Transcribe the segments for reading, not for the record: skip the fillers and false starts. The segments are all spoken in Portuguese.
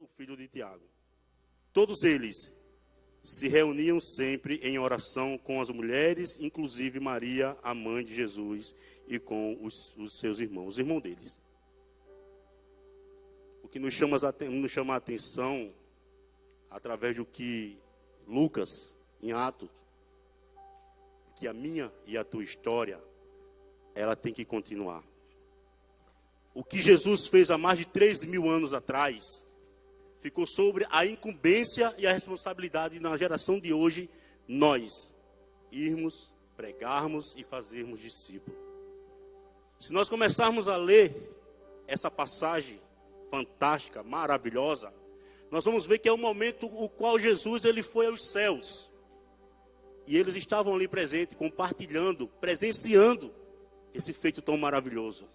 o filho de Tiago. Todos eles se reuniam sempre em oração com as mulheres, inclusive Maria, a mãe de Jesus, e com os seus irmãos, os irmãos deles. O que nos chama a atenção, através do que Lucas, em Atos, que a minha e a tua história, ela tem que continuar. O que Jesus fez há mais de 3.000 anos atrás, ficou sobre a incumbência e a responsabilidade na geração de hoje, nós irmos, pregarmos e fazermos discípulos. Se nós começarmos a ler essa passagem fantástica, maravilhosa, nós vamos ver que é o momento o qual Jesus ele foi aos céus. E eles estavam ali presentes, compartilhando, presenciando esse feito tão maravilhoso.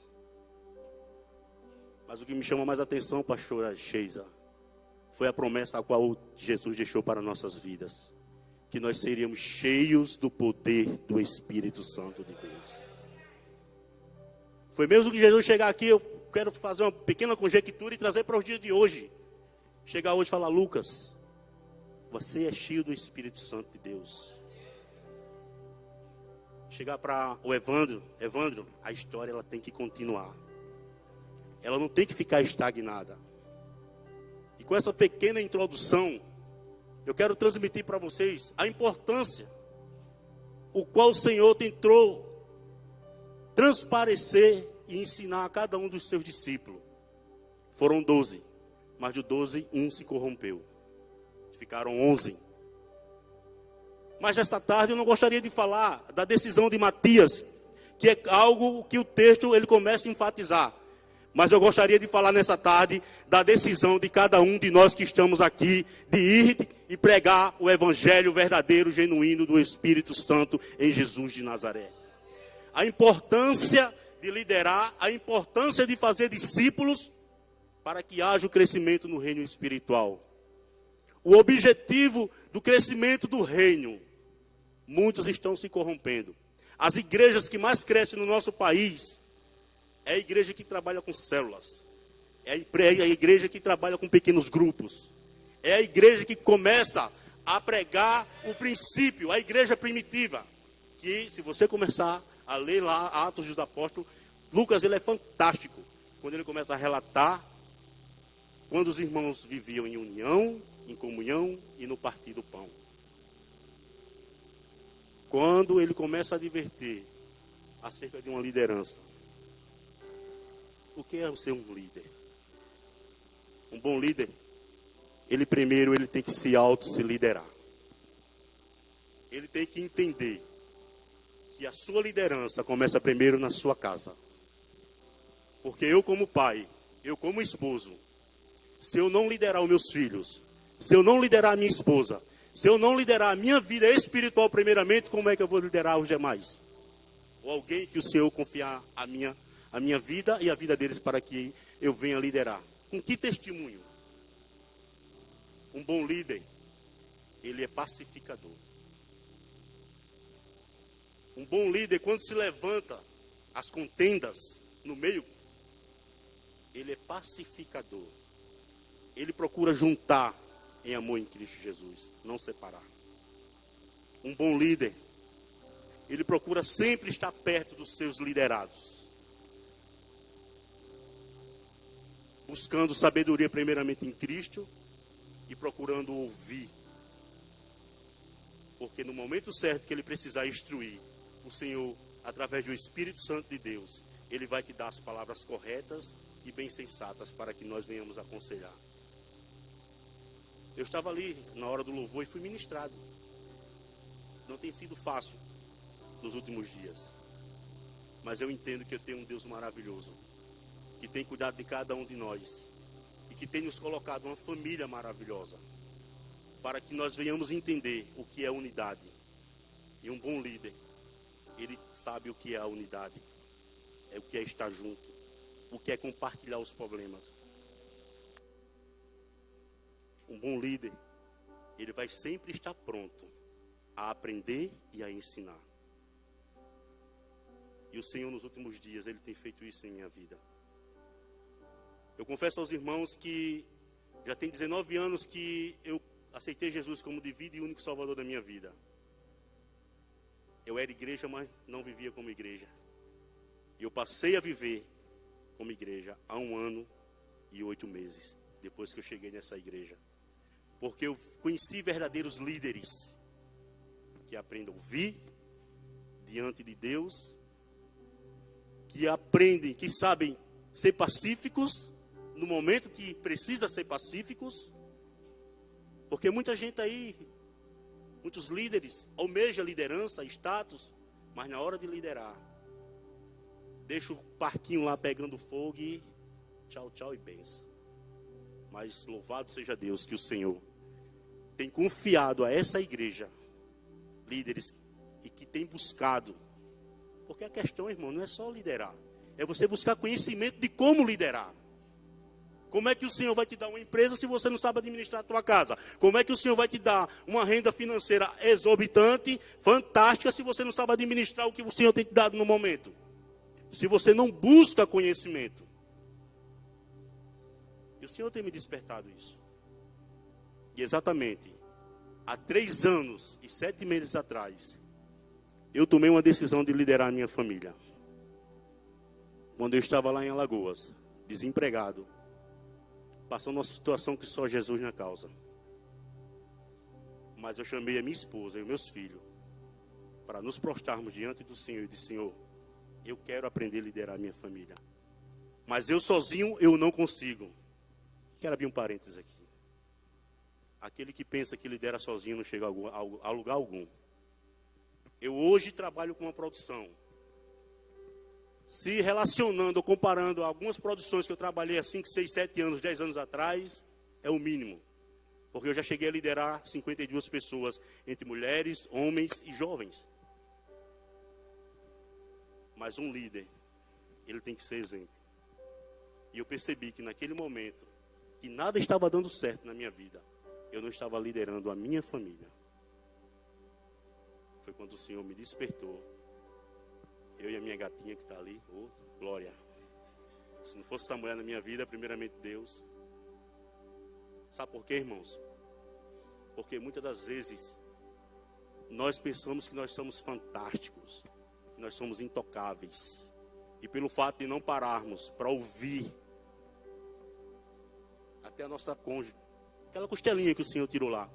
Mas o que me chama mais atenção, pastora Sheisa, foi a promessa a qual Jesus deixou para nossas vidas. Que nós seríamos cheios do poder do Espírito Santo de Deus. Foi mesmo que Jesus chegar aqui, eu quero fazer uma pequena conjectura e trazer para os dias de hoje. Chegar hoje e falar, Lucas, você é cheio do Espírito Santo de Deus. Chegar para o Evandro, a história ela tem que continuar. Ela não tem que ficar estagnada. E com essa pequena introdução, eu quero transmitir para vocês a importância, o qual o Senhor tentou transparecer e ensinar a cada um dos seus discípulos. Foram 12, mas de 12, um se corrompeu. Ficaram 11. Mas esta tarde eu não gostaria de falar da decisão de Matias, que é algo que o texto ele começa a enfatizar. Mas eu gostaria de falar nessa tarde da decisão de cada um de nós que estamos aqui de ir e pregar o evangelho verdadeiro, genuíno do Espírito Santo em Jesus de Nazaré. A importância de liderar, a importância de fazer discípulos para que haja o crescimento no reino espiritual. O objetivo do crescimento do reino, muitos estão se corrompendo. As igrejas que mais crescem no nosso país é a igreja que trabalha com células. É a igreja que trabalha com pequenos grupos. É a igreja que começa a pregar o princípio, a igreja primitiva. Que se você começar a ler lá Atos dos Apóstolos, Lucas ele é fantástico. Quando ele começa a relatar quando os irmãos viviam em união, em comunhão e no partir do pão. Quando ele começa a advertir acerca de uma liderança. O que é ser um líder? Um bom líder, ele primeiro tem que se liderar. Ele tem que entender que a sua liderança começa primeiro na sua casa. Porque eu como pai, eu como esposo, se eu não liderar os meus filhos, se eu não liderar a minha esposa, se eu não liderar a minha vida espiritual primeiramente, como é que eu vou liderar os demais? Ou alguém que o Senhor confiar a minha vida e a vida deles para que eu venha liderar. Com que testemunho? Um bom líder, ele é pacificador. Um bom líder, quando se levanta as contendas no meio, ele é pacificador. Ele procura juntar em amor em Cristo Jesus, não separar. Um bom líder, ele procura sempre estar perto dos seus liderados. Buscando sabedoria primeiramente em Cristo e procurando ouvir. Porque no momento certo que ele precisar instruir, o Senhor, através do Espírito Santo de Deus, ele vai te dar as palavras corretas e bem sensatas para que nós venhamos aconselhar. Eu estava ali na hora do louvor e fui ministrado. Não tem sido fácil nos últimos dias. Mas eu entendo que eu tenho um Deus maravilhoso, que tem cuidado de cada um de nós e que tem nos colocado uma família maravilhosa, para que nós venhamos entender o que é unidade. E um bom líder, ele sabe o que é a unidade, é o que é estar junto, o que é compartilhar os problemas. Um bom líder, ele vai sempre estar pronto a aprender e a ensinar. E o Senhor nos últimos dias, ele tem feito isso em minha vida. Eu confesso aos irmãos que Já tem 19 anos que eu aceitei Jesus como de vida e único salvador da minha vida. Eu era igreja, mas não vivia como igreja. E eu passei a viver como igreja há 1 ano e 8 meses, depois que eu cheguei nessa igreja. Porque eu conheci verdadeiros líderes que aprendem a ouvir diante de Deus, que aprendem, que sabem ser pacíficos no momento que precisa ser pacíficos. Porque muita gente aí, muitos líderes, almeja liderança, status, mas na hora de liderar, deixa o parquinho lá pegando fogo e tchau, tchau e benção. Mas louvado seja Deus que o Senhor tem confiado a essa igreja líderes e que tem buscado. Porque a questão, irmão, não é só liderar, é você buscar conhecimento de como liderar. Como é que o Senhor vai te dar uma empresa se você não sabe administrar a tua casa? Como é que o Senhor vai te dar uma renda financeira exorbitante, fantástica, se você não sabe administrar o que o Senhor tem te dado no momento? Se você não busca conhecimento. E o Senhor tem me despertado isso. E exatamente, há 3 anos e 7 meses atrás, eu tomei uma decisão de liderar a minha família. Quando eu estava lá em Alagoas, desempregado, passando uma situação que só Jesus na causa. Mas eu chamei a minha esposa e os meus filhos para nos prostrarmos diante do Senhor e disse: Senhor, eu quero aprender a liderar a minha família. Mas eu sozinho eu não consigo. Quero abrir um parênteses aqui. Aquele que pensa que lidera sozinho não chega a lugar algum. Eu hoje trabalho com uma produção. Se relacionando ou comparando algumas produções que eu trabalhei há 5, 6, 7 anos, 10 anos atrás, é o mínimo. Porque eu já cheguei a liderar 52 pessoas, entre mulheres, homens e jovens. Mas um líder, ele tem que ser exemplo. E eu percebi que naquele momento, que nada estava dando certo na minha vida, eu não estava liderando a minha família. Foi quando o Senhor me despertou. Eu e a minha gatinha que está ali, oh, glória. Se não fosse essa mulher na minha vida, primeiramente Deus. Sabe por quê, irmãos? Porque muitas das vezes nós pensamos que nós somos fantásticos, que nós somos intocáveis. E pelo fato de não pararmos para ouvir até a nossa cônjuge, aquela costelinha que o Senhor tirou lá,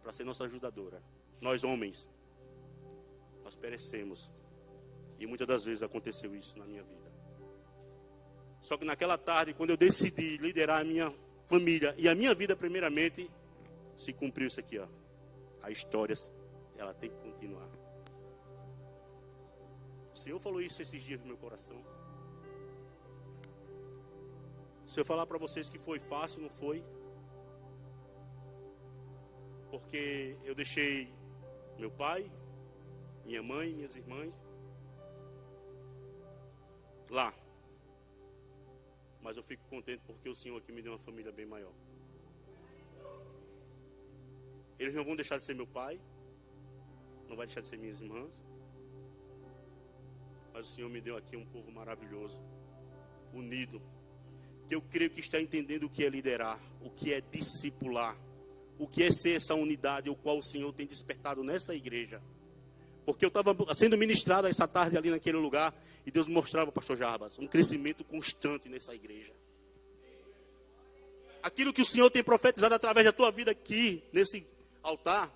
para ser nossa ajudadora. Nós homens, nós perecemos. E muitas das vezes aconteceu isso na minha vida. Só que naquela tarde, quando eu decidi liderar a minha família e a minha vida primeiramente, se cumpriu isso aqui, ó. A história, ela tem que continuar. O Senhor falou isso esses dias no meu coração. Se eu falar para vocês que foi fácil, não foi. Porque eu deixei meu pai, minha mãe, minhas irmãs lá. Mas eu fico contente porque o Senhor aqui me deu uma família bem maior. Eles não vão deixar de ser meu pai, não vai deixar de ser minhas irmãs. Mas o Senhor me deu aqui um povo maravilhoso, unido, que eu creio que está entendendo o que é liderar, o que é discipular, o que é ser essa unidade, o qual o Senhor tem despertado nessa igreja. Porque eu estava sendo ministrado essa tarde ali naquele lugar, e Deus me mostrava, pastor Jarbas, um crescimento constante nessa igreja. Aquilo que o Senhor tem profetizado através da tua vida aqui, nesse altar,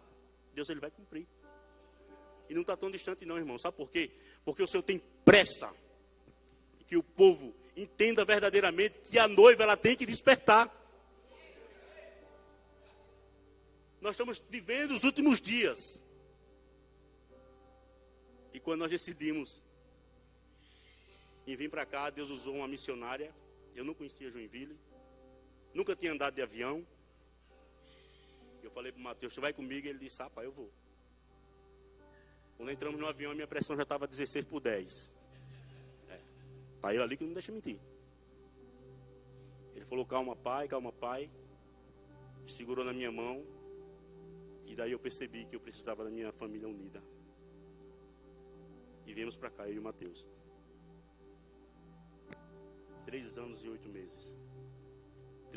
Deus ele vai cumprir. E não está tão distante não, irmão. Sabe por quê? Porque o Senhor tem pressa. E que o povo entenda verdadeiramente que a noiva ela tem que despertar. Nós estamos vivendo os últimos dias. E quando nós decidimos em vir para cá, Deus usou uma missionária. Eu não conhecia Joinville. Nunca tinha andado de avião. Eu falei para o Mateus, tu vai comigo? E ele disse, rapaz, eu vou. Quando entramos no avião, a minha pressão já estava 16/10. Está ele ali que não me deixa mentir. Ele falou, calma pai, calma pai. Segurou na minha mão. E daí eu percebi que eu precisava da minha família unida. E viemos para cá, eu e o Mateus. 3 anos e 8 meses.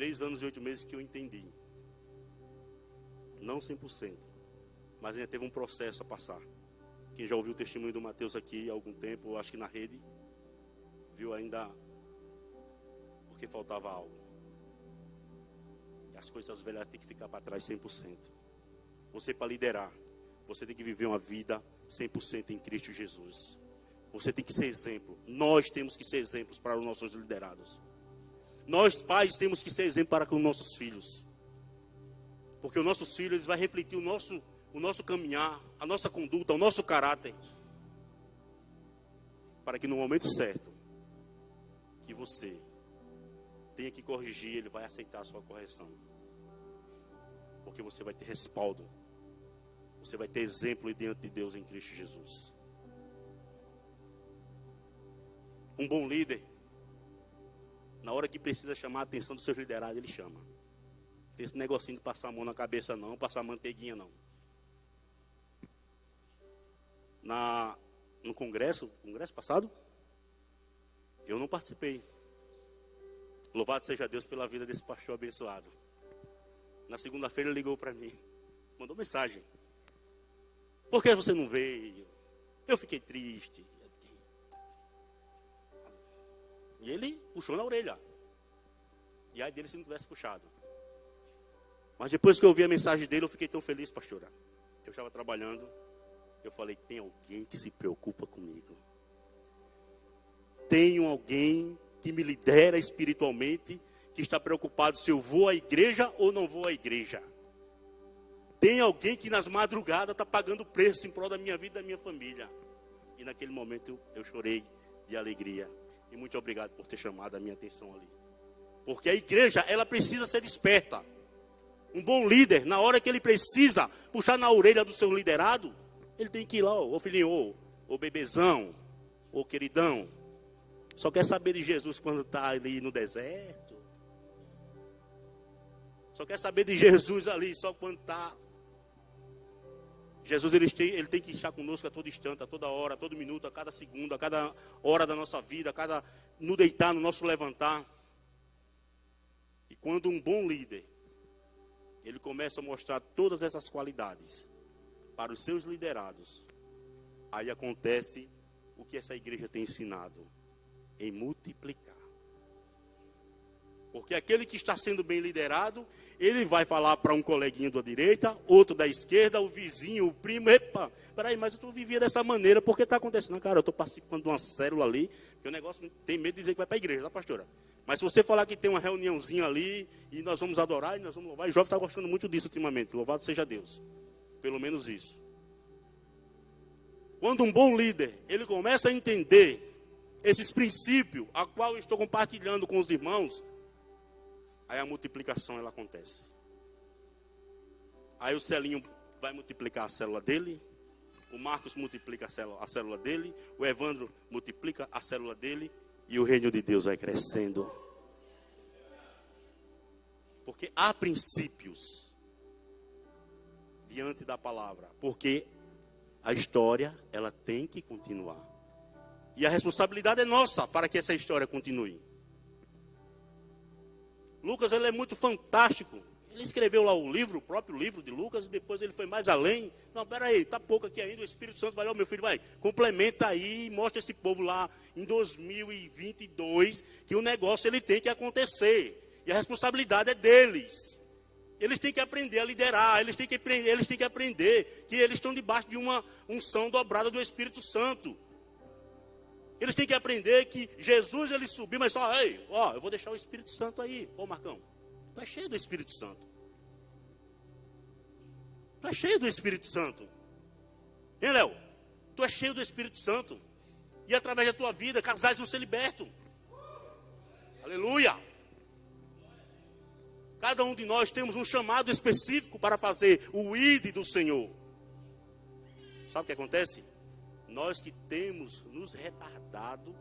3 anos e 8 meses que eu entendi. Não 100%, mas ainda teve um processo a passar. Quem já ouviu o testemunho do Mateus aqui há algum tempo, acho que na rede, viu ainda porque faltava algo. As coisas velhas têm que ficar para trás 100%. Você, para liderar, você tem que viver uma vida 100% em Cristo Jesus. Você tem que ser exemplo. Nós temos que ser exemplos para os nossos liderados. Nós, pais, temos que ser exemplo para com os nossos filhos. Porque os nossos filhos, eles vão refletir o nosso caminhar, a nossa conduta, o nosso caráter. Para que no momento certo, que você tenha que corrigir, ele vai aceitar a sua correção. Porque você vai ter respaldo. Você vai ter exemplo diante de Deus em Cristo Jesus. Um bom líder, na hora que precisa chamar a atenção dos seus liderados, ele chama. Tem esse negocinho de passar a mão na cabeça não, passar manteiguinha não. No congresso passado, eu não participei. Louvado seja Deus pela vida desse pastor abençoado. Na segunda-feira ele ligou para mim, mandou mensagem. Por que você não veio? Eu fiquei triste. E ele puxou na orelha. E aí dele se não tivesse puxado. Mas depois que eu ouvi a mensagem dele, eu fiquei tão feliz, pastora. Eu estava trabalhando. Eu falei, tem alguém que se preocupa comigo. Tem alguém que me lidera espiritualmente, que está preocupado se eu vou à igreja ou não vou à igreja. Tem alguém que nas madrugadas está pagando preço em prol da minha vida e da minha família. E naquele momento eu chorei de alegria. E muito obrigado por ter chamado a minha atenção ali. Porque a igreja, ela precisa ser desperta. Um bom líder, na hora que ele precisa puxar na orelha do seu liderado, ele tem que ir lá, ô filhinho, ô bebezão, ô queridão. Só quer saber de Jesus quando está ali no deserto. Só quer saber de Jesus ali só quando está. Jesus ele tem que estar conosco a todo instante, a toda hora, a todo minuto, a cada segundo, a cada hora da nossa vida, no deitar, no nosso levantar. E quando um bom líder, ele começa a mostrar todas essas qualidades para os seus liderados, aí acontece o que essa igreja tem ensinado, em multiplicar. Porque aquele que está sendo bem liderado, ele vai falar para um coleguinha da direita, outro da esquerda, o vizinho, o primo. Epa, peraí, mas eu estou vivendo dessa maneira, porque está acontecendo? Cara, eu estou participando de uma célula ali, que o negócio tem medo de dizer que vai para a igreja, tá, pastora? Mas se você falar que tem uma reuniãozinha ali, e nós vamos adorar, e nós vamos louvar, e o jovem está gostando muito disso ultimamente, louvado seja Deus. Pelo menos isso. Quando um bom líder, ele começa a entender esses princípios, a qual eu estou compartilhando com os irmãos, aí a multiplicação ela acontece. Aí o Celinho vai multiplicar a célula dele, o Marcos multiplica a célula dele, o Evandro multiplica a célula dele, e o reino de Deus vai crescendo. Porque há princípios diante da palavra, porque a história ela tem que continuar. E a responsabilidade é nossa para que essa história continue. Lucas ele é muito fantástico. Ele escreveu lá o próprio livro de Lucas, e depois ele foi mais além. Não, peraí, está pouco aqui ainda, o Espírito Santo vai lá, meu filho, vai, complementa aí, mostra esse povo lá em 2022, que o negócio ele tem que acontecer. E a responsabilidade é deles. Eles têm que aprender a liderar, eles têm que aprender que eles estão debaixo de uma unção dobrada do Espírito Santo. Eles têm que aprender que Jesus ele subiu, mas só, eu vou deixar o Espírito Santo aí. Ô Marcão, tu é cheio do Espírito Santo. Tu é cheio do Espírito Santo. Hein, Léo? Tu é cheio do Espírito Santo. E através da tua vida, casais vão ser libertos. Aleluia. Cada um de nós temos um chamado específico para fazer o ID do Senhor. Sabe o que acontece? Nós que temos nos retardado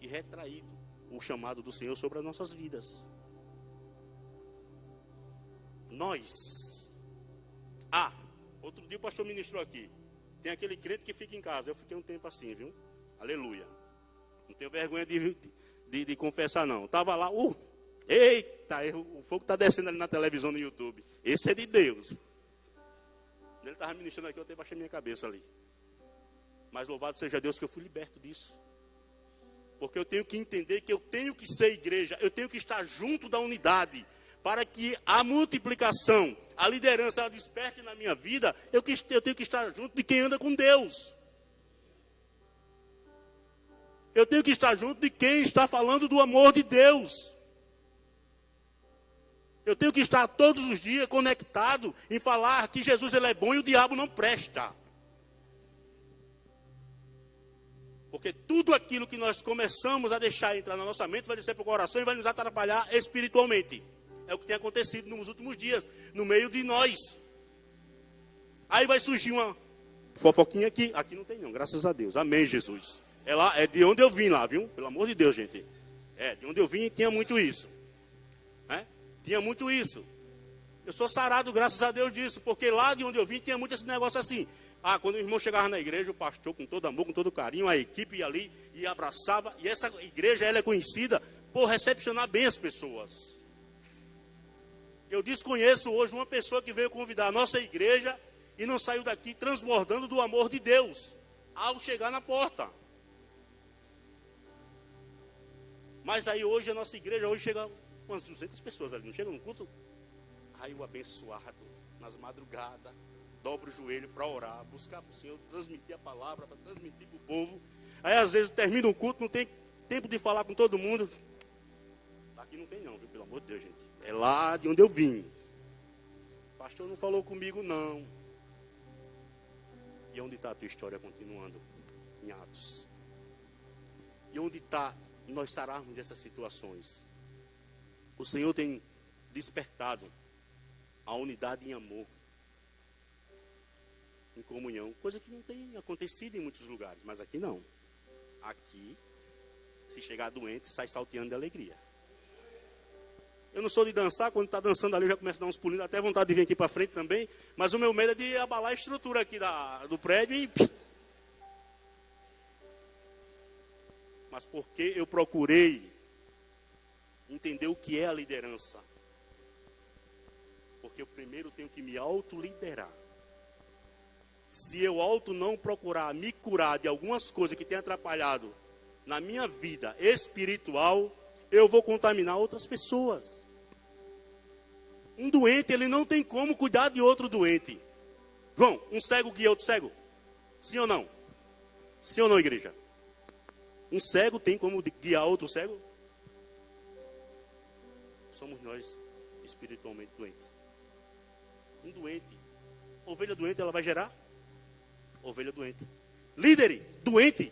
e retraído o chamado do Senhor sobre as nossas vidas. Nós. Outro dia o pastor ministrou aqui. Tem aquele crente que fica em casa. Eu fiquei um tempo assim, viu? Aleluia. Não tenho vergonha de confessar, não. Estava lá, Eita, o fogo está descendo ali na televisão, no YouTube. Esse é de Deus. Ele estava ministrando aqui, eu até baixei minha cabeça ali. Mas louvado seja Deus que eu fui liberto disso. Porque eu tenho que entender que eu tenho que ser igreja, eu tenho que estar junto da unidade, para que a multiplicação, a liderança, ela desperte na minha vida, eu tenho que estar junto de quem anda com Deus. Eu tenho que estar junto de quem está falando do amor de Deus. Eu tenho que estar todos os dias conectado em falar que Jesus ele é bom e o diabo não presta. Porque tudo aquilo que nós começamos a deixar entrar na nossa mente vai descer para o coração e vai nos atrapalhar espiritualmente. É o que tem acontecido nos últimos dias, no meio de nós. Aí vai surgir uma fofoquinha aqui. Aqui não tem não, graças a Deus. Amém, Jesus. É de onde eu vim lá, viu? Pelo amor de Deus, gente. De onde eu vim tinha muito isso. Tinha muito isso. Eu sou sarado, graças a Deus disso. Porque lá de onde eu vim tinha muito esse negócio assim. Quando o irmão chegava na igreja, o pastor com todo amor, com todo carinho, a equipe ia ali e abraçava. E essa igreja, ela é conhecida por recepcionar bem as pessoas. Eu desconheço hoje uma pessoa que veio convidar a nossa igreja e não saiu daqui transbordando do amor de Deus ao chegar na porta. Mas aí hoje a nossa igreja, hoje chega umas 200 pessoas ali, não chega no culto? Aí o abençoado, nas madrugadas, dobra o joelho para orar, buscar para o Senhor, transmitir a palavra, para transmitir para o povo. Aí às vezes termina um culto, não tem tempo de falar com todo mundo. Aqui não tem não, viu? Pelo amor de Deus, gente. É lá de onde eu vim. O pastor não falou comigo não. E onde está a tua história continuando? Em Atos. E onde está nós sararmos dessas situações? O Senhor tem despertado a unidade em amor, em comunhão, coisa que não tem acontecido em muitos lugares, mas aqui não. Aqui, se chegar doente, sai salteando de alegria. Eu não sou de dançar, quando está dançando ali eu já começo a dar uns pulinhos, até vontade de vir aqui para frente também, mas o meu medo é de abalar a estrutura aqui do prédio e... Mas porque eu procurei entender o que é a liderança. Porque eu primeiro tenho que me autoliderar. Se eu não procurar me curar de algumas coisas que têm atrapalhado na minha vida espiritual, eu vou contaminar outras pessoas. Um doente, ele não tem como cuidar de outro doente. João, um cego guia outro cego? Sim ou não? Sim ou não, igreja? Um cego tem como guiar outro cego? Somos nós espiritualmente doentes. Um doente, ovelha doente, ela vai gerar? Ovelha doente. Líder doente,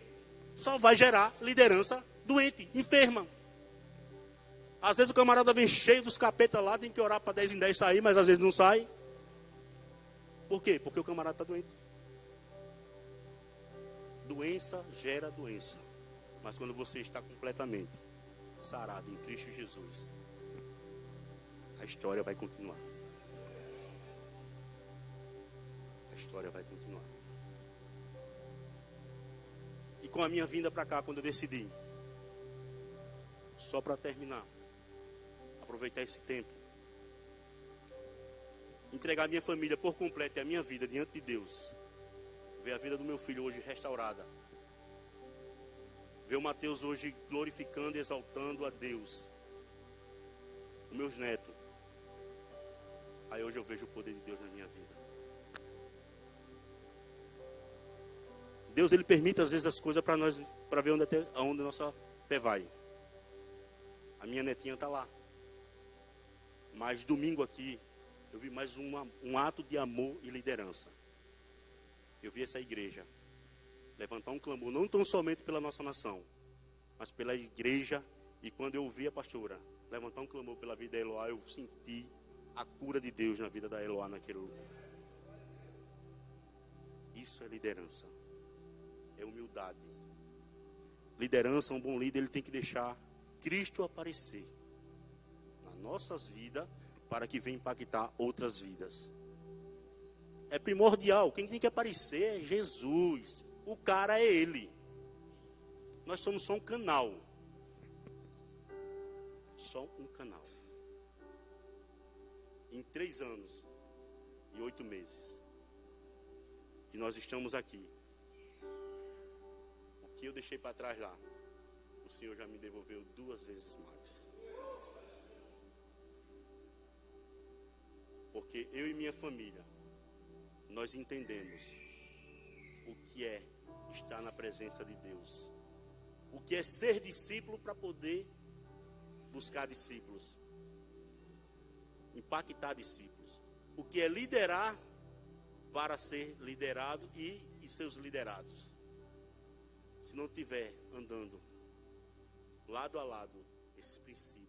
só vai gerar liderança doente, enferma. Às vezes o camarada vem cheio dos capetas lá, tem que orar para 10 em 10 sair, mas às vezes não sai. Por quê? Porque o camarada está doente. Doença gera doença. Mas quando você está completamente sarado em Cristo Jesus, a história vai continuar. A história vai continuar. E com a minha vinda para cá, quando eu decidi, só para terminar, aproveitar esse tempo, entregar minha família por completo e a minha vida diante de Deus, ver a vida do meu filho hoje restaurada, ver o Mateus hoje glorificando e exaltando a Deus, os meus netos, aí hoje eu vejo o poder de Deus na minha vida. Deus, ele permite às vezes as coisas para nós, para ver onde a nossa fé vai. A minha netinha está lá. Mas domingo aqui, eu vi mais um ato de amor e liderança. Eu vi essa igreja levantar um clamor, não tão somente pela nossa nação, mas pela igreja. E quando eu vi a pastora levantar um clamor pela vida da Eloá, eu senti a cura de Deus na vida da Eloá naquele lugar. Isso é liderança. É humildade. Liderança, um bom líder, ele tem que deixar Cristo aparecer nas nossas vidas para que venha impactar outras vidas. É primordial. Quem tem que aparecer é Jesus. O cara é ele. Nós somos só um canal. Só um canal. 3 anos e 8 meses que nós estamos aqui. O que eu deixei para trás lá, o Senhor já me devolveu 2 vezes mais. Porque eu e minha família, nós entendemos o que é estar na presença de Deus. O que é ser discípulo para poder buscar discípulos. Impactar discípulos. O que é liderar para ser liderado e seus liderados. Se não tiver andando lado a lado esses princípios,